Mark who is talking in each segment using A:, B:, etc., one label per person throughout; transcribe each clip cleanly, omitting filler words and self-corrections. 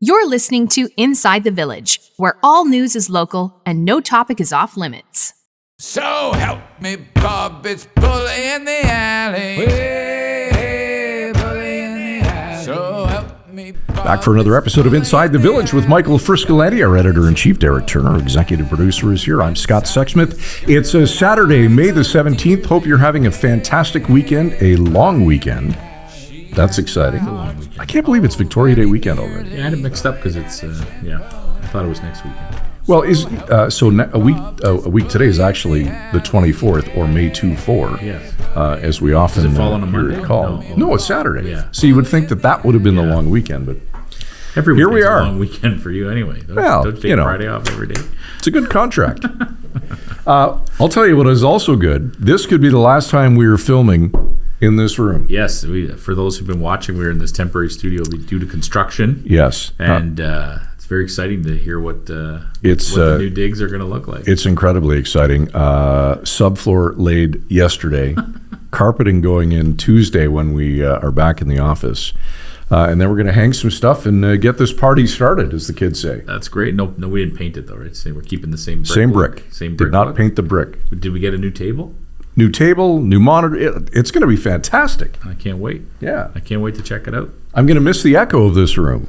A: You're listening to Inside the Village, where all news is local and no topic is off limits.
B: So help me, Bob, it's bully in the alley. Hey, bully in the alley. So help me, Bob.
C: Back for another episode of Inside the Village with Michael Friscoletti, our editor-in-chief. Derek Turner, our executive producer, is here. I'm Scott Sexsmith. It's a Saturday, May the 17th. Hope you're having a fantastic weekend, a long weekend. That's exciting. I can't believe it's Victoria Day weekend already.
D: Yeah, I had it mixed up because it's, I thought it was next weekend.
C: Well, a week today is actually the 24th, or May 2-4,
D: Yes.
C: as we often
D: Does it fall on a
C: hear
D: Monday?
C: it called. No, it's Saturday.
D: Yeah.
C: So you would think that would have been the long weekend, but
D: Every
C: here we
D: weekend's
C: are.
D: a long weekend for you anyway.
C: Well,
D: don't you take Friday off every day?
C: It's a good contract. I'll tell you what is also good. This could be the last time we are filming in this room.
D: Yes, for those who've been watching, we're in this temporary studio due to construction.
C: Yes.
D: And it's very exciting to hear what the new digs are going to look like.
C: It's incredibly exciting. Subfloor laid yesterday, carpeting going in Tuesday when we are back in the office. And then we're going to hang some stuff and get this party started, as the kids say.
D: That's great. No, we didn't paint it though, right? So we're keeping the same brick.
C: Same brick.
D: Same brick.
C: Did not
D: look.
C: paint the brick.
D: Did we get a new table?
C: New table, new monitor. It's going to be fantastic.
D: I can't wait.
C: Yeah.
D: I can't wait to check it out.
C: I'm going to miss the echo of this room.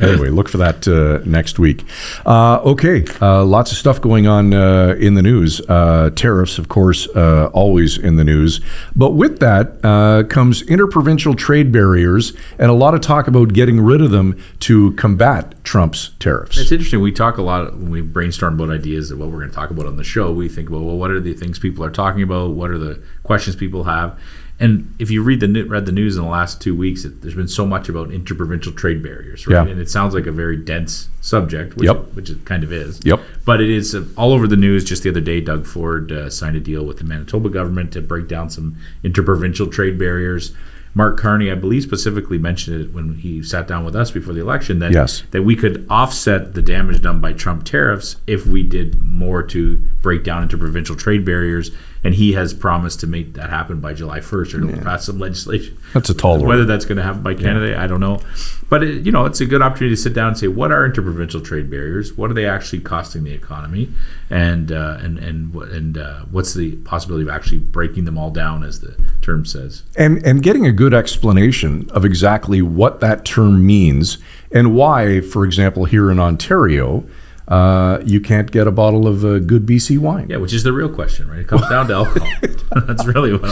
C: Anyway, look for that next week. Okay, lots of stuff going on in the news. Tariffs, of course, always in the news. But with that comes interprovincial trade barriers and a lot of talk about getting rid of them to combat Trump's tariffs.
D: It's interesting. We talk a lot when we brainstorm about ideas of what we're going to talk about on the show. We think about, well, what are the things people are talking about? What are the questions people have? And if you read the news in the last 2 weeks, there's been so much about interprovincial trade barriers, right?
C: Yeah.
D: And it sounds like a very dense subject, which it kind of is.
C: Yep.
D: But it is all over the news. Just the other day, Doug Ford signed a deal with the Manitoba government to break down some interprovincial trade barriers. Mark Carney, I believe, specifically mentioned it when he sat down with us before the election, that we could offset the damage done by Trump tariffs if we did more to break down interprovincial trade barriers. And he has promised to make that happen by July 1st, or to pass some legislation.
C: That's a tall order.
D: Whether that's going to happen by Canada, I don't know. But it's a good opportunity to sit down and say, what are interprovincial trade barriers? What are they actually costing the economy? And what's the possibility of actually breaking them all down, as the term says?
C: And getting a good explanation of exactly what that term means and why, for example, here in Ontario, you can't get a bottle of good BC wine.
D: Yeah, which is the real question, right? It comes down to alcohol. That's really what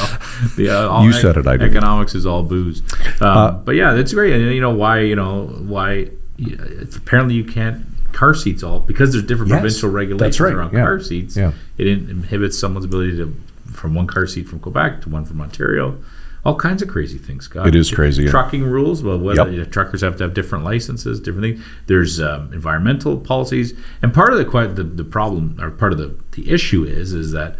C: you said it. I didn't.
D: Economics is all booze. But yeah, that's great. And why apparently you can't car seats because there's different provincial regulations around car seats. Yeah. It inhibits someone's ability to from one car seat from Quebec to one from Ontario. All kinds of crazy things, Scott.
C: It is crazy.
D: Trucking rules, whether truckers have to have different licenses, different things. There's environmental policies, and part of the problem, or part of the issue is that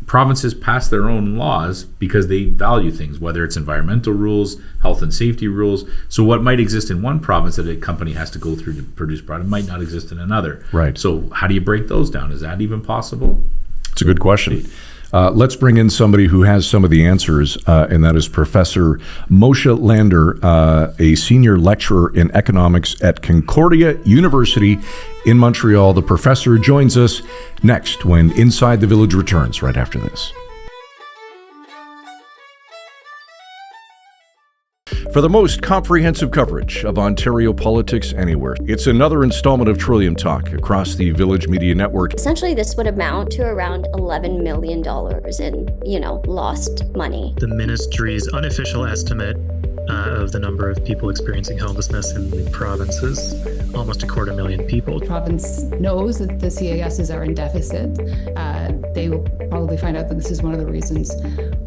D: provinces pass their own laws because they value things, whether it's environmental rules, health and safety rules. So what might exist in one province that a company has to go through to produce product might not exist in another.
C: Right.
D: So how do you break those down? Is that even possible?
C: It's a good question. Let's bring in somebody who has some of the answers, and that is Professor Moshe Lander, a senior lecturer in economics at Concordia University in Montreal. The professor joins us next when Inside the Village returns right after this. For the most comprehensive coverage of Ontario politics anywhere, it's another installment of Trillium Talk across the Village Media Network.
E: Essentially, this would amount to around $11 million in, lost money.
F: The ministry's unofficial estimate of the number of people experiencing homelessness in the province is almost 250,000 people.
G: The province knows that the CASs are in deficit. They will probably find out that this is one of the reasons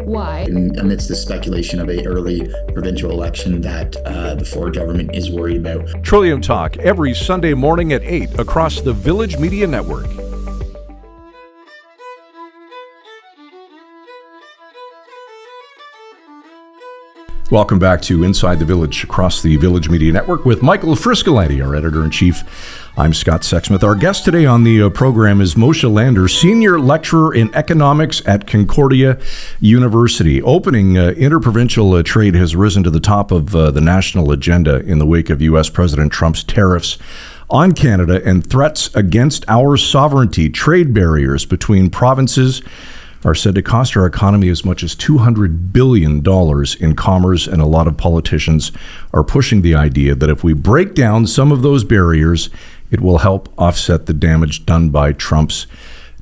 G: why.
H: Amidst the speculation of an early provincial election that the Ford government is worried about.
C: Trillium Talk every Sunday morning at 8 across the Village Media Network. Welcome back to Inside the Village across the Village Media Network with Michael Friscolanti, our editor-in-chief. I'm Scott Sexsmith. Our guest today on the program is Moshe Lander, Senior Lecturer in Economics at Concordia University. Opening interprovincial trade has risen to the top of the national agenda in the wake of U.S. President Trump's tariffs on Canada and threats against our sovereignty. Trade barriers between provinces are said to cost our economy as much as $200 billion in commerce, and a lot of politicians are pushing the idea that if we break down some of those barriers, it will help offset the damage done by Trump's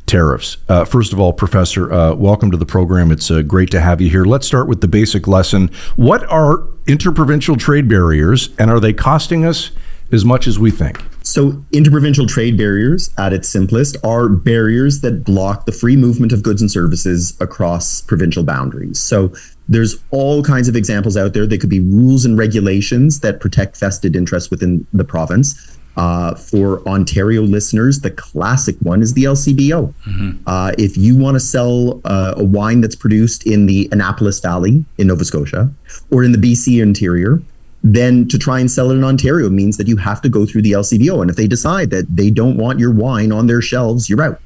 C: tariffs. First of all, Professor, welcome to the program. It's great to have you here. Let's start with the basic lesson. What are interprovincial trade barriers, and are they costing us as much as we think?
I: So interprovincial trade barriers, at its simplest, are barriers that block the free movement of goods and services across provincial boundaries. So there's all kinds of examples out there. They could be rules and regulations that protect vested interests within the province. For Ontario listeners, the classic one is the LCBO. If you want to sell a wine that's produced in the Annapolis Valley in Nova Scotia or in the BC interior, then to try and sell it in Ontario means that you have to go through the LCBO. And if they decide that they don't want your wine on their shelves, you're out.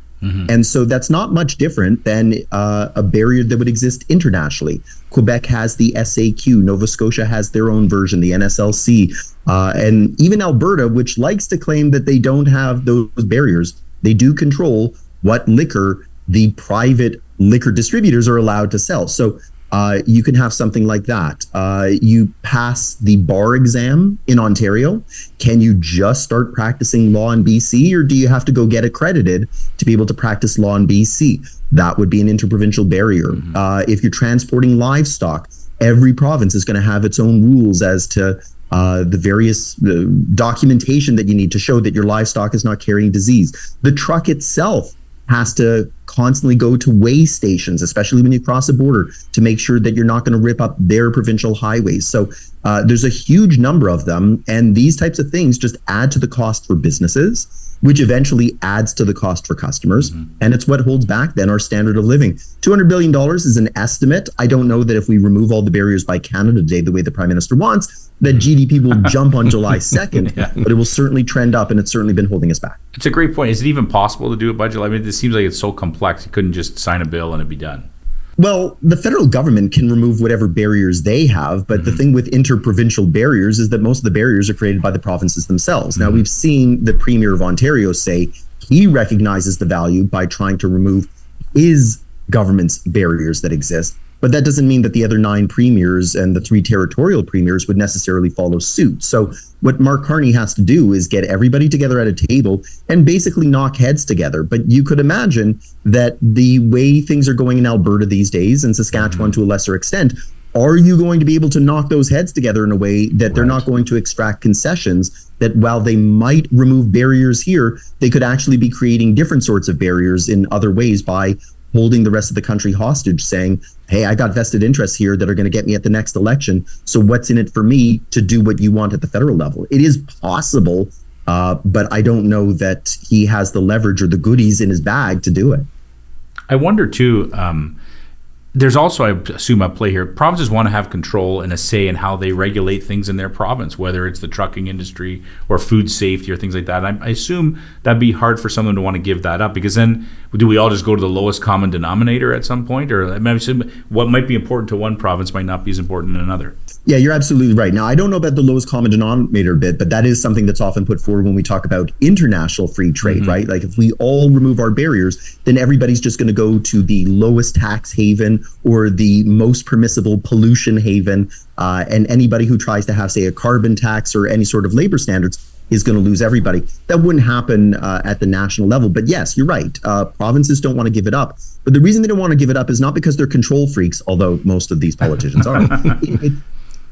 I: And so that's not much different than a barrier that would exist internationally. Quebec has the SAQ, Nova Scotia has their own version, the NSLC, and even Alberta, which likes to claim that they don't have those barriers. They do control what liquor the private liquor distributors are allowed to sell. So you can have something like that. You pass the bar exam in Ontario. Can you just start practicing law in BC, or do you have to go get accredited to be able to practice law in BC? That would be an interprovincial barrier. If you're transporting livestock, every province is going to have its own rules as to the various documentation that you need to show that your livestock is not carrying disease. The truck itself has to constantly go to weigh stations, especially when you cross a border, to make sure that you're not going to rip up their provincial highways. So there's a huge number of them, and these types of things just add to the cost for businesses, which eventually adds to the cost for customers. And it's what holds back then our standard of living. $200 billion is an estimate. I don't know that if we remove all the barriers by Canada today, the way the Prime Minister wants, that GDP will jump on July 2nd, but it will certainly trend up, and it's certainly been holding us back.
D: It's a great point. Is it even possible to do it by July? I mean, it seems like it's so complex. You couldn't just sign a bill and it'd be done.
I: Well, the federal government can remove whatever barriers they have, but the thing with interprovincial barriers is that most of the barriers are created by the provinces themselves. Now, we've seen the Premier of Ontario say he recognizes the value by trying to remove his government's barriers that exist. But that doesn't mean that the other 9 premiers and the 3 territorial premiers would necessarily follow suit. So what Mark Carney has to do is get everybody together at a table and basically knock heads together. But you could imagine that the way things are going in Alberta these days, and Saskatchewan to a lesser extent, are you going to be able to knock those heads together in a way that they're not going to extract concessions, that while they might remove barriers here, they could actually be creating different sorts of barriers in other ways by holding the rest of the country hostage, saying, hey, I got vested interests here that are going to get me at the next election. So what's in it for me to do what you want at the federal level? It is possible, but I don't know that he has the leverage or the goodies in his bag to do it.
D: I wonder, too, there's also, I assume, at play here, provinces want to have control and a say in how they regulate things in their province, whether it's the trucking industry or food safety or things like that. I assume that'd be hard for someone to want to give that up, because then do we all just go to the lowest common denominator at some point? Or I assume what might be important to one province might not be as important in another.
I: Yeah, you're absolutely right. Now, I don't know about the lowest common denominator bit, but that is something that's often put forward when we talk about international free trade, right? Like if we all remove our barriers, then everybody's just going to go to the lowest tax haven or the most permissible pollution haven. And anybody who tries to have, say, a carbon tax or any sort of labor standards is going to lose everybody. That wouldn't happen at the national level. But yes, you're right. Provinces don't want to give it up. But the reason they don't want to give it up is not because they're control freaks, although most of these politicians are.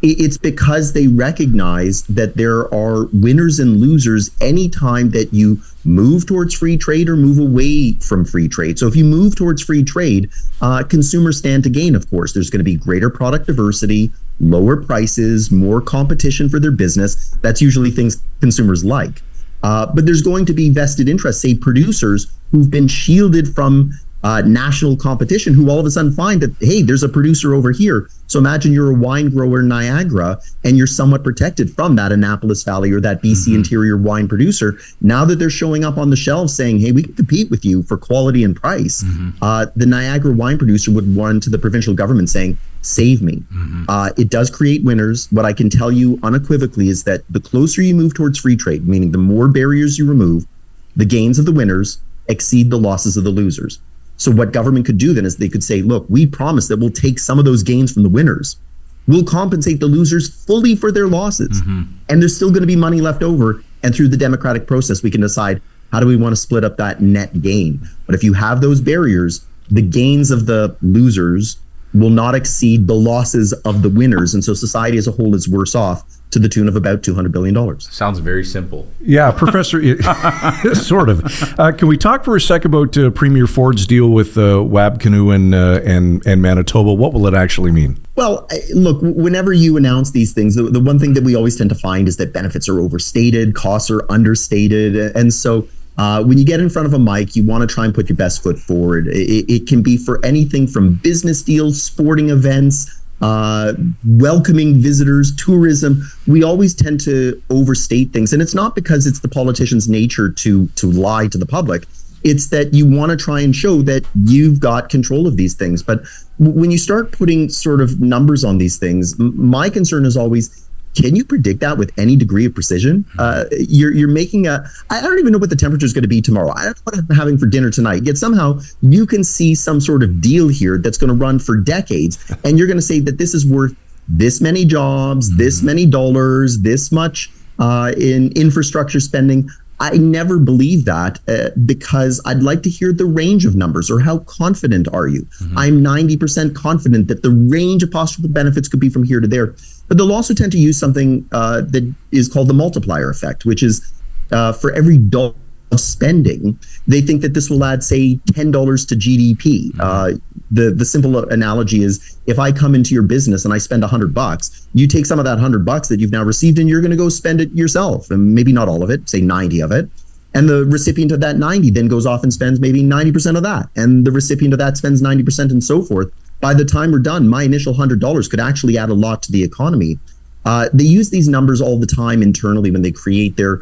I: It's because they recognize that there are winners and losers anytime that you move towards free trade or move away from free trade. So if you move towards free trade, consumers stand to gain, of course. There's going to be greater product diversity, lower prices, more competition for their business. That's usually things consumers like. But there's going to be vested interests, say producers who've been shielded from national competition who all of a sudden find that, hey, there's a producer over here. So imagine you're a wine grower in Niagara and you're somewhat protected from that Annapolis Valley or that BC interior wine producer. Now that they're showing up on the shelves saying, hey, we can compete with you for quality and price, the Niagara wine producer would run to the provincial government saying, save me. It does create winners. What I can tell you unequivocally is that the closer you move towards free trade, meaning the more barriers you remove, the gains of the winners exceed the losses of the losers. So what government could do then is they could say, look, we promise that we'll take some of those gains from the winners. We'll compensate the losers fully for their losses. And there's still going to be money left over. And through the democratic process, we can decide how do we want to split up that net gain. But if you have those barriers, the gains of the losers will not exceed the losses of the winners. And so society as a whole is worse off to the tune of about $200 billion.
D: Sounds very simple.
C: Yeah, Professor, sort of. Can we talk for a second about Premier Ford's deal with Wab Kinew and Manitoba? What will it actually mean?
I: Well, look, whenever you announce these things, the one thing that we always tend to find is that benefits are overstated, costs are understated. And so when you get in front of a mic, you want to try and put your best foot forward. It can be for anything from business deals, sporting events, welcoming visitors, tourism. We always tend to overstate things. And it's not because it's the politician's nature to lie to the public. It's that you want to try and show that you've got control of these things. But when you start putting sort of numbers on these things, my concern is always, can you predict that with any degree of precision? You're making I don't even know what the temperature is going to be tomorrow. I don't know what I'm having for dinner tonight. Yet somehow you can see some sort of deal here that's going to run for decades. And you're going to say that this is worth this many jobs, this many dollars, this much in infrastructure spending. I never believe that because I'd like to hear the range of numbers, or how confident are you? I'm 90% confident that the range of possible benefits could be from here to there. But they'll also tend to use something that is called the multiplier effect, which is for every dollar of spending, they think that this will add, say, $10 to GDP. The simple analogy is, if I come into your business and I spend $100, you take some of that $100 that you've now received and you're going to go spend it yourself, and maybe not all of it, say 90 of it. And the recipient of that 90 then goes off and spends maybe 90% of that. And the recipient of that spends 90% and so forth. By the time we're done, my initial $100 could actually add a lot to the economy. They use these numbers all the time internally when they create their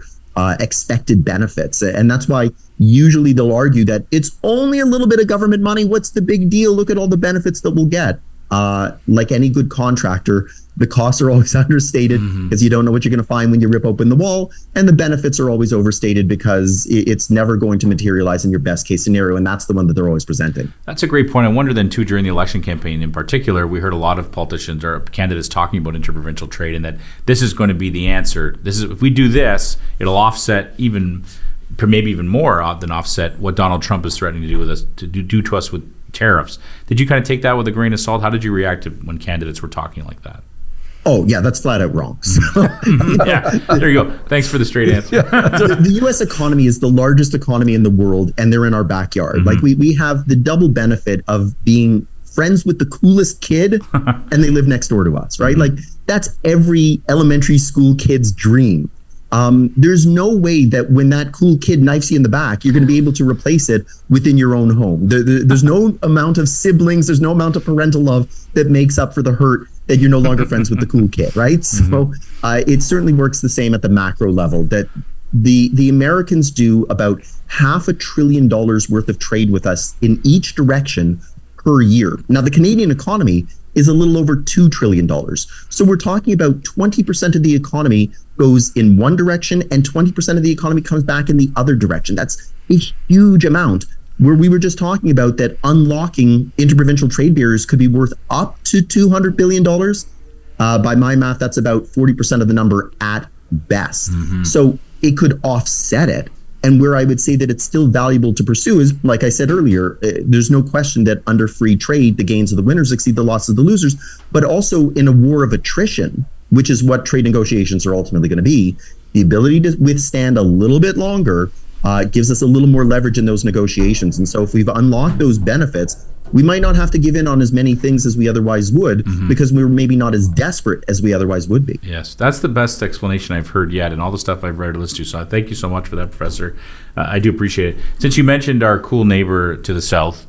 I: expected benefits. And that's why usually they'll argue that it's only a little bit of government money. What's the big deal? Look at all the benefits that we'll get. Like any good contractor, the costs are always understated because you don't know what you're going to find when you rip open the wall. And the benefits are always overstated because it's never going to materialize in your best case scenario. And that's the one that they're always presenting.
D: That's a great point. I wonder then, too, during the election campaign in particular, we heard a lot of politicians or candidates talking about interprovincial trade and that this is going to be the answer. This is, if we do this, it'll offset maybe even more than offset what Donald Trump is threatening to do with us, to do to us with tariffs. Did you kind of take that with a grain of salt? How did you react to when candidates were talking like that?
I: Oh, yeah, that's flat out wrong. So,
D: yeah, there you go. Thanks for the straight answer.
I: The U.S. economy is the largest economy in the world, and they're in our backyard. Like we have the double benefit of being friends with the coolest kid, and they live next door to us, right? Like that's every elementary school kid's dream. There's no way that when that cool kid knifes you in the back, you're going to be able to replace it within your own home. There's no amount of siblings, there's no amount of parental love that makes up for the hurt that you're no longer friends with the cool kid, right? So it certainly works the same at the macro level, that the Americans do about $500 billion worth of trade with us in each direction per year. Now, the Canadian economy is a little over $2 trillion. So we're talking about 20% of the economy goes in one direction and 20% of the economy comes back in the other direction. That's a huge amount, where we were just talking about that unlocking interprovincial trade barriers could be worth up to $200 billion. By my math, that's about 40% of the number at best. So it could offset it. And where I would say that it's still valuable to pursue is, like I said earlier, there's no question that under free trade, the gains of the winners exceed the losses of the losers, but also in a war of attrition, which is what trade negotiations are ultimately going to be, the ability to withstand a little bit longer gives us a little more leverage in those negotiations. And so if we've unlocked those benefits, we might not have to give in on as many things as we otherwise would because we're maybe not as desperate as we otherwise would be.
D: Yes, that's the best explanation I've heard yet, and all the stuff I've read or listened to. So thank you so much for that, Professor. I do appreciate it. Since you mentioned our cool neighbor to the south,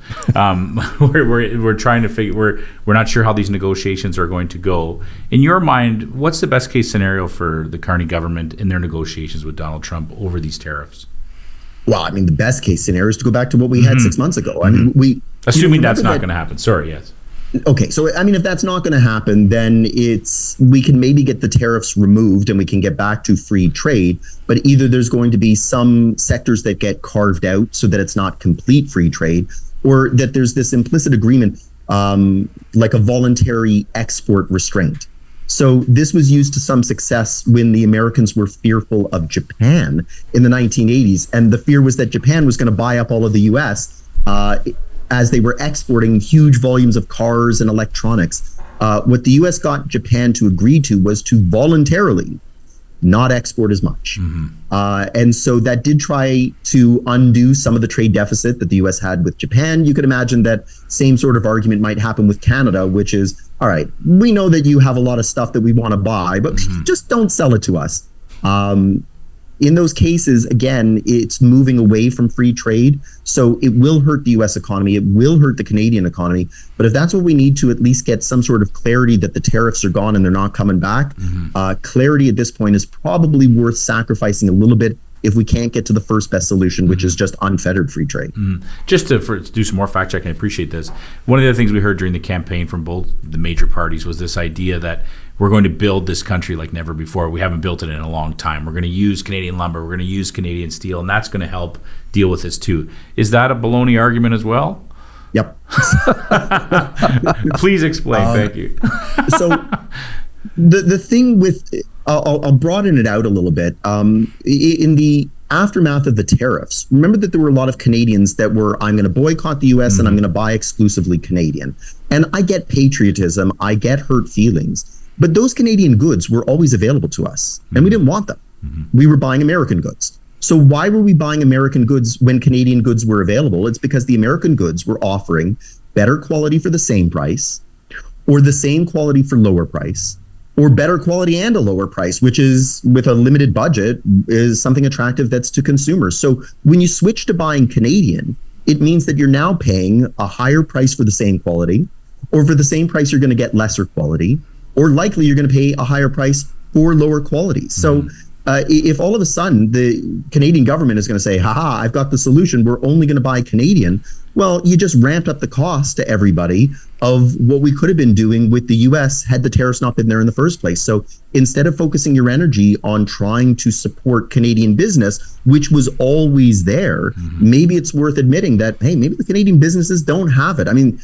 D: we're trying to figure. We're not sure how these negotiations are going to go. In your mind, what's the best case scenario for the Carney government in their negotiations with Donald Trump over these tariffs?
I: Well, I mean, the best case scenario is to go back to what we had 6 months ago. I mean,
D: assuming that's not going to happen. Sorry, yes.
I: Okay, so I mean, if that's not going to happen, then we can maybe get the tariffs removed and we can get back to free trade. But either there's going to be some sectors that get carved out so that it's not complete free trade, or that there's this implicit agreement, like a voluntary export restraint. So this was used to some success when the Americans were fearful of Japan in the 1980s. And the fear was that Japan was going to buy up all of the US as they were exporting huge volumes of cars and electronics. What the US got Japan to agree to was to voluntarily not export as much. And so that did try to undo some of the trade deficit that the US had with Japan. You could imagine that same sort of argument might happen with Canada, which is, all right, we know that you have a lot of stuff that we want to buy, but just don't sell it to us. In those cases, again, it's moving away from free trade. So it will hurt the US economy. It will hurt the Canadian economy. But if that's what we need to at least get some sort of clarity that the tariffs are gone and they're not coming back, clarity at this point is probably worth sacrificing a little bit if we can't get to the first best solution, which is just unfettered free trade.
D: Just to do some more fact checking, I appreciate this. One of the other things we heard during the campaign from both the major parties was this idea that we're going to build this country like never before. We haven't built it in a long time. We're going to use Canadian lumber. We're going to use Canadian steel, and that's going to help deal with this too. Is that a baloney argument as well?
I: Yep.
D: Please explain. Thank you.
I: So the thing with, I'll broaden it out a little bit. In the aftermath of the tariffs, remember that there were a lot of Canadians that were, I'm going to boycott the US and I'm going to buy exclusively Canadian. And I get patriotism, I get hurt feelings, but those Canadian goods were always available to us and we didn't want them. We were buying American goods. So why were we buying American goods when Canadian goods were available? It's because the American goods were offering better quality for the same price, or the same quality for lower price, or better quality and a lower price, which is, with a limited budget, is something attractive that's to consumers. So when you switch to buying Canadian, it means that you're now paying a higher price for the same quality, or for the same price, you're going to get lesser quality, or likely you're going to pay a higher price for lower quality. So if all of a sudden the Canadian government is going to say, haha, I've got the solution, we're only going to buy Canadian, well, you just ramped up the cost to everybody of what we could have been doing with the US had the tariffs not been there in the first place. So instead of focusing your energy on trying to support Canadian business, which was always there, maybe it's worth admitting that, hey, maybe the Canadian businesses don't have it. I mean,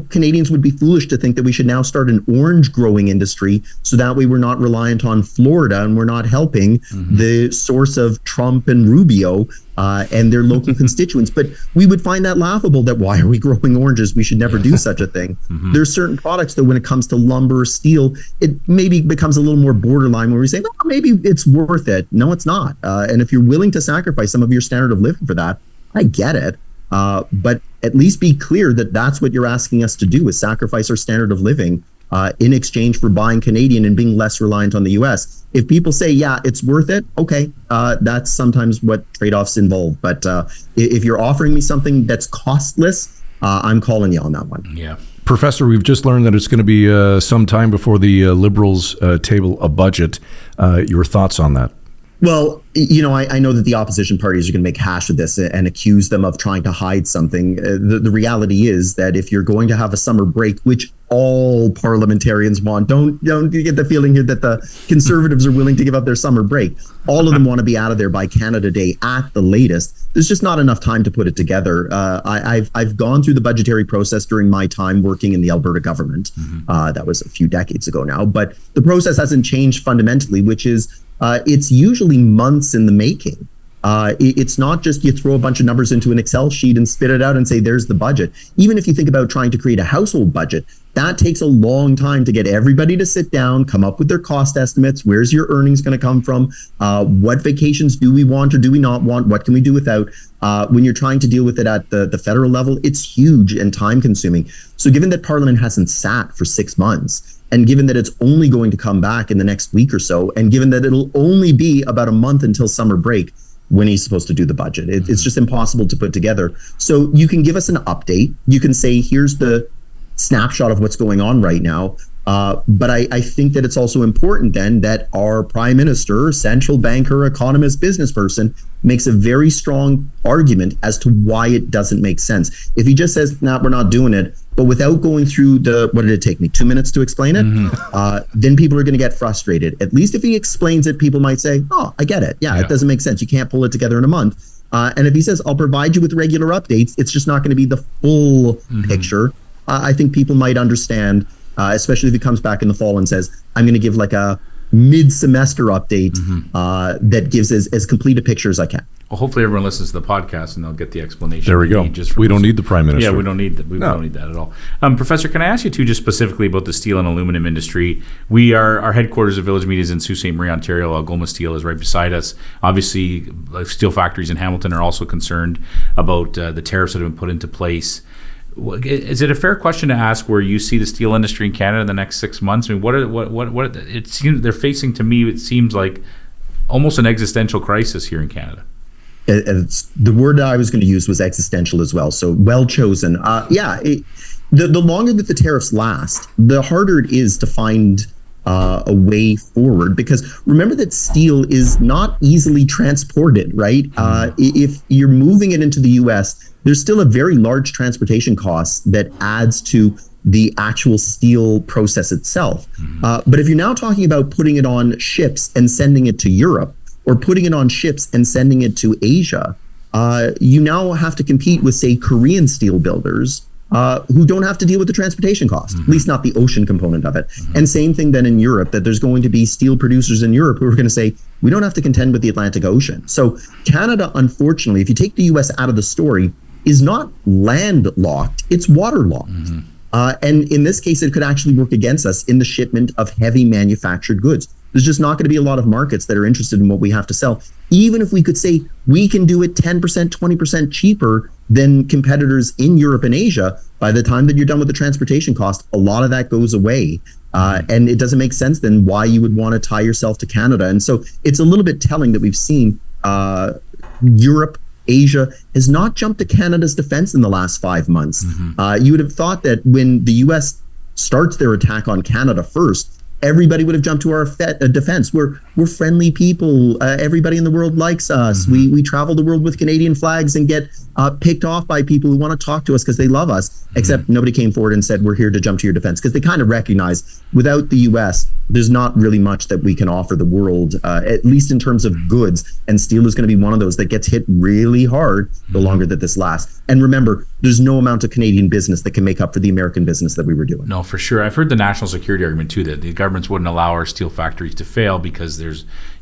I: Canadians would be foolish to think that we should now start an orange growing industry so that way we're not reliant on Florida and we're not helping the source of Trump and Rubio and their local constituents. But we would find that laughable, that why are we growing oranges? We should never do such a thing. There's certain products that when it comes to lumber, steel, it maybe becomes a little more borderline where we say, well, maybe it's worth it. No, it's not. And if you're willing to sacrifice some of your standard of living for that, I get it. But at least be clear that that's what you're asking us to do, is sacrifice our standard of living in exchange for buying Canadian and being less reliant on the US. If people say, yeah, it's worth it, okay, that's sometimes what trade-offs involve. But if you're offering me something that's costless, I'm calling you on that one.
D: Yeah.
C: Professor, we've just learned that it's going to be some time before the Liberals table a budget. Your thoughts on that?
I: Well, I know that the opposition parties are going to make hash of this and accuse them of trying to hide something. The reality is that if you're going to have a summer break, which all parliamentarians want, don't get the feeling here that the Conservatives are willing to give up their summer break. All of them want to be out of there by Canada Day at the latest. There's just not enough time to put it together. I've gone through the budgetary process during my time working in the Alberta government. That was a few decades ago now, but the process hasn't changed fundamentally, which is it's usually months in the making. It's not just you throw a bunch of numbers into an Excel sheet and spit it out and say, there's the budget. Even if you think about trying to create a household budget, that takes a long time to get everybody to sit down, come up with their cost estimates. Where's your earnings going to come from? What vacations do we want or do we not want? What can we do without? When you're trying to deal with it at the federal level, it's huge and time consuming. So given that Parliament hasn't sat for 6 months, and given that it's only going to come back in the next week or so, and given that it'll only be about a month until summer break, when he's supposed to do the budget, it's just impossible to put together. So you can give us an update. You can say, here's the snapshot of what's going on right now. But I think that it's also important then that our prime minister, central banker, economist, business person makes a very strong argument as to why it doesn't make sense. If he just says, nah, we're not doing it, but without going through what did it take me, 2 minutes to explain it? Then people are going to get frustrated. At least if he explains it, people might say, oh, I get it. Yeah, it doesn't make sense. You can't pull it together in a month. And if he says, I'll provide you with regular updates, it's just not going to be the full picture. I think people might understand, especially if he comes back in the fall and says, I'm going to give like a mid-semester update that gives as complete a picture as I can.
D: Well, hopefully everyone listens to the podcast and they'll get the explanation.
C: There we go. We don't need the prime minister.
D: Yeah, we don't need that. We don't need that at all. Professor, can I ask you too, just specifically about the steel and aluminum industry? Our headquarters of Village Media is in Sault Ste. Marie, Ontario. Algoma Steel is right beside us. Obviously, steel factories in Hamilton are also concerned about the tariffs that have been put into place. Is it a fair question to ask where you see the steel industry in Canada in the next 6 months? I mean, what it seems they're facing, to me, it seems like almost an existential crisis here in Canada.
I: The word I was going to use was existential as well. So well chosen. The longer that the tariffs last, the harder it is to find a way forward, because remember that steel is not easily transported, right? If you're moving it into the US, there's still a very large transportation cost that adds to the actual steel process itself. But if you're now talking about putting it on ships and sending it to Europe, or putting it on ships and sending it to Asia, you now have to compete with, say, Korean steel builders who don't have to deal with the transportation cost, at least not the ocean component of it. And same thing then in Europe, that there's going to be steel producers in Europe who are going to say, we don't have to contend with the Atlantic Ocean. So Canada, unfortunately, if you take the US out of the story, is not landlocked, it's waterlocked. And in this case, it could actually work against us in the shipment of heavy manufactured goods. There's just not going to be a lot of markets that are interested in what we have to sell. Even if we could say we can do it 10%, 20% cheaper than competitors in Europe and Asia, by the time that you're done with the transportation cost, a lot of that goes away. And it doesn't make sense then why you would want to tie yourself to Canada. And so it's a little bit telling that we've seen Europe, Asia has not jumped to Canada's defense in the last 5 months. You would have thought that when the US starts their attack on Canada first, everybody would have jumped to our defense. We're friendly people. Everybody in the world likes us. We travel the world with Canadian flags and get picked off by people who want to talk to us because they love us. Except nobody came forward and said, we're here to jump to your defense, because they kind of recognize without the US, there's not really much that we can offer the world, at least in terms of goods. And steel is going to be one of those that gets hit really hard the longer that this lasts. And remember, there's no amount of Canadian business that can make up for the American business that we were doing.
D: No, for sure. I've heard the national security argument too, that the governments wouldn't allow our steel factories to fail because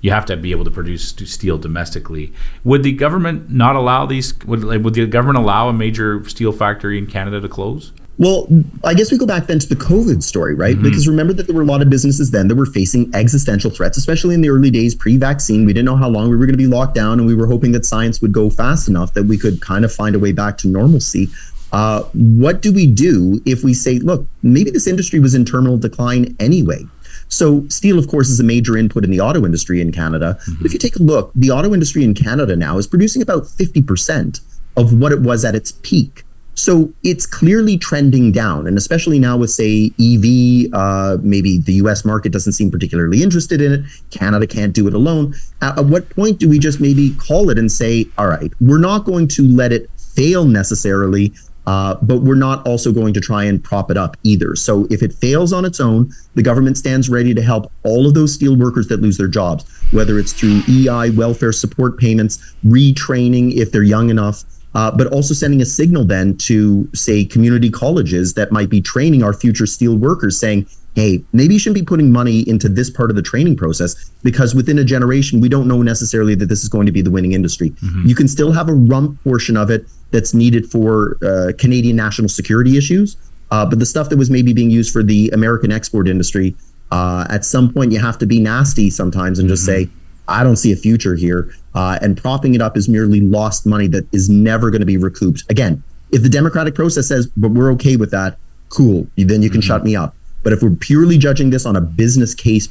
D: you have to be able to produce steel domestically. Would the government not allow would the government allow a major steel factory in Canada to close?
I: Well, I guess we go back then to the COVID story, right? Because remember that there were a lot of businesses then that were facing existential threats, especially in the early days pre-vaccine. We didn't know how long we were going to be locked down, and we were hoping that science would go fast enough that we could kind of find a way back to normalcy. What do we do if we say, look, maybe this industry was in terminal decline anyway? So steel, of course, is a major input in the auto industry in Canada. But if you take a look, the auto industry in Canada now is producing about 50% of what it was at its peak. So it's clearly trending down. And especially now with, say, EV, maybe the US market doesn't seem particularly interested in it. Canada can't do it alone. At what point do we just maybe call it and say, all right, we're not going to let it fail necessarily, but we're not also going to try and prop it up either. So if it fails on its own, the government stands ready to help all of those steel workers that lose their jobs, whether it's through EI, welfare support payments, retraining if they're young enough, but also sending a signal then to, say, community colleges that might be training our future steel workers, saying, hey, maybe you shouldn't be putting money into this part of the training process, because within a generation, we don't know necessarily that this is going to be the winning industry. You can still have a rump portion of it that's needed for Canadian national security issues, but the stuff that was maybe being used for the American export industry, at some point you have to be nasty sometimes and just say, I don't see a future here. And propping it up is merely lost money that is never going to be recouped. Again, if the democratic process says, but we're okay with that, cool, then you can shut me up. But if we're purely judging this on a business case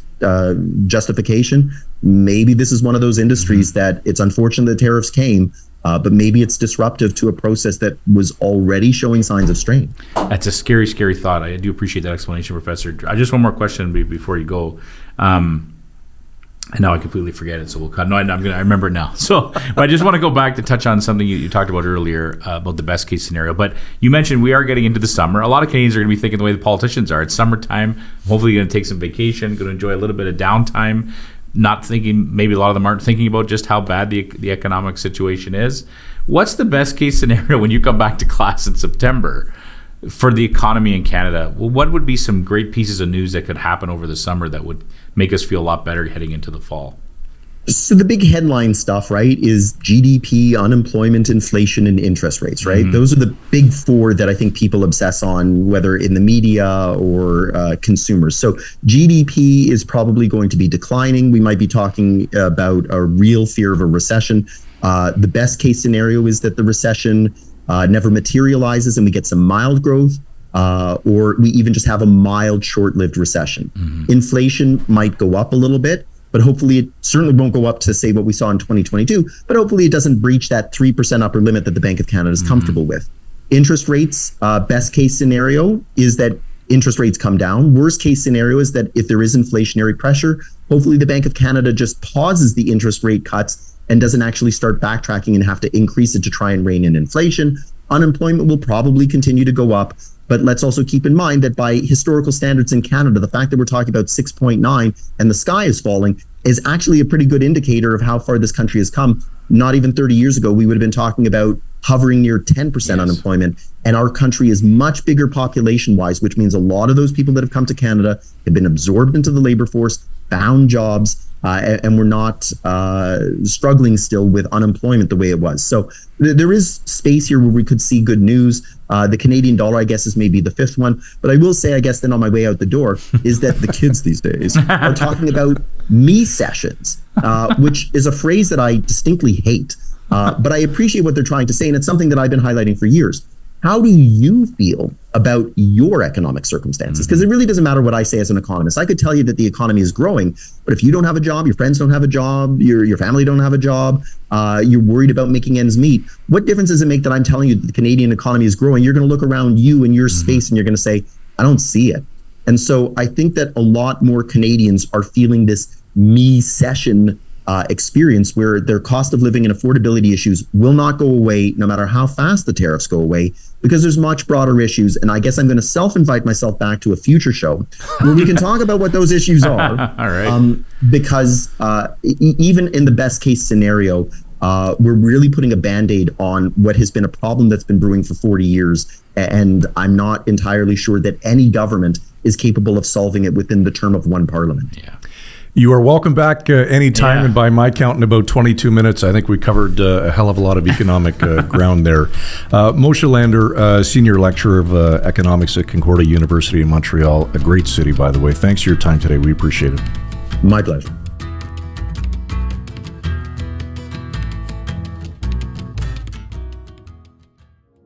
I: justification, maybe this is one of those industries that it's unfortunate the tariffs came, but maybe it's disruptive to a process that was already showing signs of strain.
D: That's a scary, scary thought. I do appreciate that explanation, Professor. Just one more question before you go. And now I completely forget it, so we'll cut. No, I remember it now. So I just want to go back to touch on something you talked about earlier about the best case scenario. But you mentioned we are getting into the summer. A lot of Canadians are going to be thinking the way the politicians are. It's summertime. Hopefully you're going to take some vacation, going to enjoy a little bit of downtime, not thinking, maybe a lot of them aren't thinking about just how bad the economic situation is. What's the best case scenario when you come back to class in September for the economy in Canada? Well, what would be some great pieces of news that could happen over the summer that would make us feel a lot better heading into the fall?
I: So the big headline stuff, right, is GDP, unemployment, inflation, and interest rates, right? Those are the big four that I think people obsess on, whether in the media or consumers. So GDP is probably going to be declining. We might be talking about a real fear of a recession. The best case scenario is that the recession never materializes and we get some mild growth, or we even just have a mild, short-lived recession. Inflation might go up a little bit, but hopefully it certainly won't go up to, say, what we saw in 2022, but hopefully it doesn't breach that 3% upper limit that the Bank of Canada is comfortable with. Interest rates, best case scenario is that interest rates come down. Worst case scenario is that if there is inflationary pressure, hopefully the Bank of Canada just pauses the interest rate cuts and doesn't actually start backtracking and have to increase it to try and rein in inflation. Unemployment will probably continue to go up, but let's also keep in mind that by historical standards in Canada, the fact that we're talking about 6.9 and the sky is falling is actually a pretty good indicator of how far this country has come. Not even 30 years ago, we would have been talking about hovering near 10% unemployment. And our country is much bigger population-wise, which means a lot of those people that have come to Canada have been absorbed into the labor force, found jobs, and we're not struggling still with unemployment the way it was. So there is space here where we could see good news. The Canadian dollar, I guess, is maybe the fifth one. But I will say, I guess, then on my way out the door, is that the kids these days are talking about me sessions, which is a phrase that I distinctly hate. But I appreciate what they're trying to say, and it's something that I've been highlighting for years. How do you feel about your economic circumstances? Because it really doesn't matter what I say as an economist. I could tell you that the economy is growing, but if you don't have a job, your friends don't have a job, your family don't have a job, you're worried about making ends meet, what difference does it make that I'm telling you that the Canadian economy is growing? You're going to look around you and your space and you're going to say, I don't see it. And so I think that a lot more Canadians are feeling this me session experience where their cost of living and affordability issues will not go away no matter how fast the tariffs go away, because there's much broader issues. And I guess I'm going to self-invite myself back to a future show where we can talk about what those issues are.
D: All right.
I: Because even in the best case scenario, we're really putting a Band-Aid on what has been a problem that's been brewing for 40 years. And I'm not entirely sure that any government is capable of solving it within the term of one parliament.
D: Yeah.
C: You are welcome back anytime, and by my count, in about 22 minutes, I think we covered a hell of a lot of economic ground there. Moshe Lander, Senior Lecturer of Economics at Concordia University in Montreal, a great city, by the way. Thanks for your time today. We appreciate it.
I: My pleasure.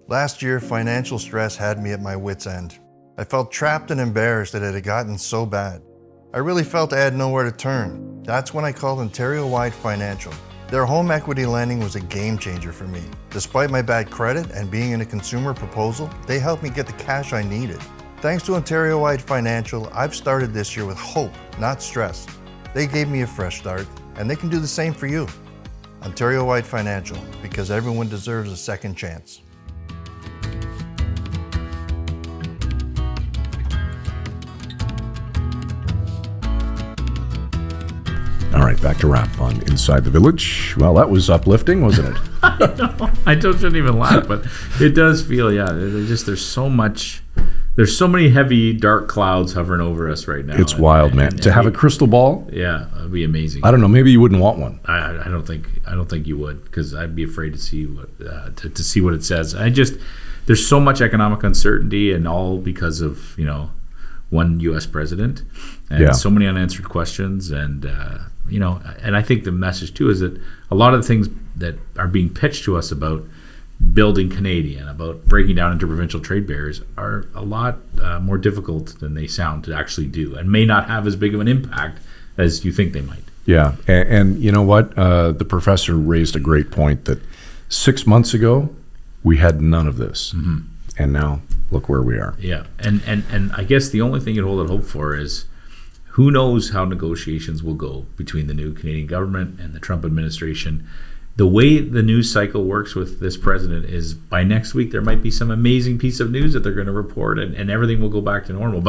J: Last year, financial stress had me at my wit's end. I felt trapped and embarrassed that it had gotten so bad. I really felt I had nowhere to turn. That's when I called Ontario-wide Financial. Their home equity lending was a game changer for me. Despite my bad credit and being in a consumer proposal, they helped me get the cash I needed. Thanks to Ontario-wide Financial, I've started this year with hope, not stress. They gave me a fresh start, and they can do the same for you. Ontario-wide Financial, because everyone deserves a second chance.
C: All right, back to wrap on Inside the Village. Well, that was uplifting, wasn't it?
D: I shouldn't even laugh, but it does feel, there's so much, there's so many heavy, dark clouds hovering over us right now.
C: It's wild, man. To have a crystal ball?
D: Yeah, it'd be amazing.
C: I don't know. Maybe you wouldn't want one.
D: I don't think you would, because I'd be afraid to see what it says. There's so much economic uncertainty, and all because of one U.S. president, and so many unanswered questions, and and I think the message too is that a lot of the things that are being pitched to us about building Canadian, about breaking down interprovincial trade barriers, are a lot more difficult than they sound to actually do, and may not have as big of an impact as you think they might.
C: Yeah, and you know what? The professor raised a great point that 6 months ago we had none of this, and now look where we are.
D: Yeah, and I guess the only thing you'd hold out hope for is, who knows how negotiations will go between the new Canadian government and the Trump administration. The way the news cycle works with this president is, by next week there might be some amazing piece of news that they're going to report, and everything will go back to normal,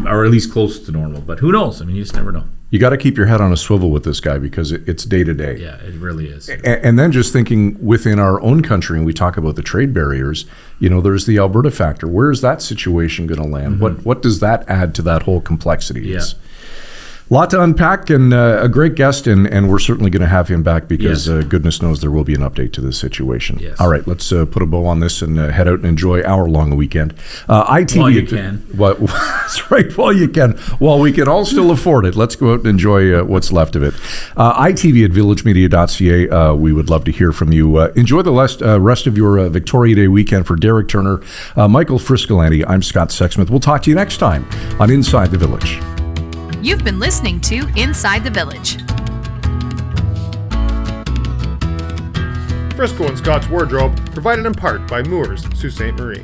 D: or at least close to normal. But who knows? I mean, you just never know.
C: You got to keep your head on a swivel with this guy, because it's day to day.
D: Yeah, it really is.
C: And then just thinking within our own country, and we talk about the trade barriers, there's the Alberta factor. Where is that situation going to land? What does that add to that whole complexity?
D: Yeah.
C: It's a lot to unpack, and a great guest, and we're certainly going to have him back, because goodness knows there will be an update to this situation.
D: Yes.
C: All right, let's put a bow on this and head out and enjoy our long weekend. ITV,
D: while you can.
C: That's right, while you can. While we can all still afford it, let's go out and enjoy what's left of it. ITV at villagemedia.ca. We would love to hear from you. Enjoy the rest of your Victoria Day weekend. For Derek Turner, Michael Friscolanti, I'm Scott Sexsmith. We'll talk to you next time on Inside the Village.
A: You've been listening to Inside the Village.
K: Frisco and Scott's Wardrobe, provided in part by Moores, Sault Ste. Marie.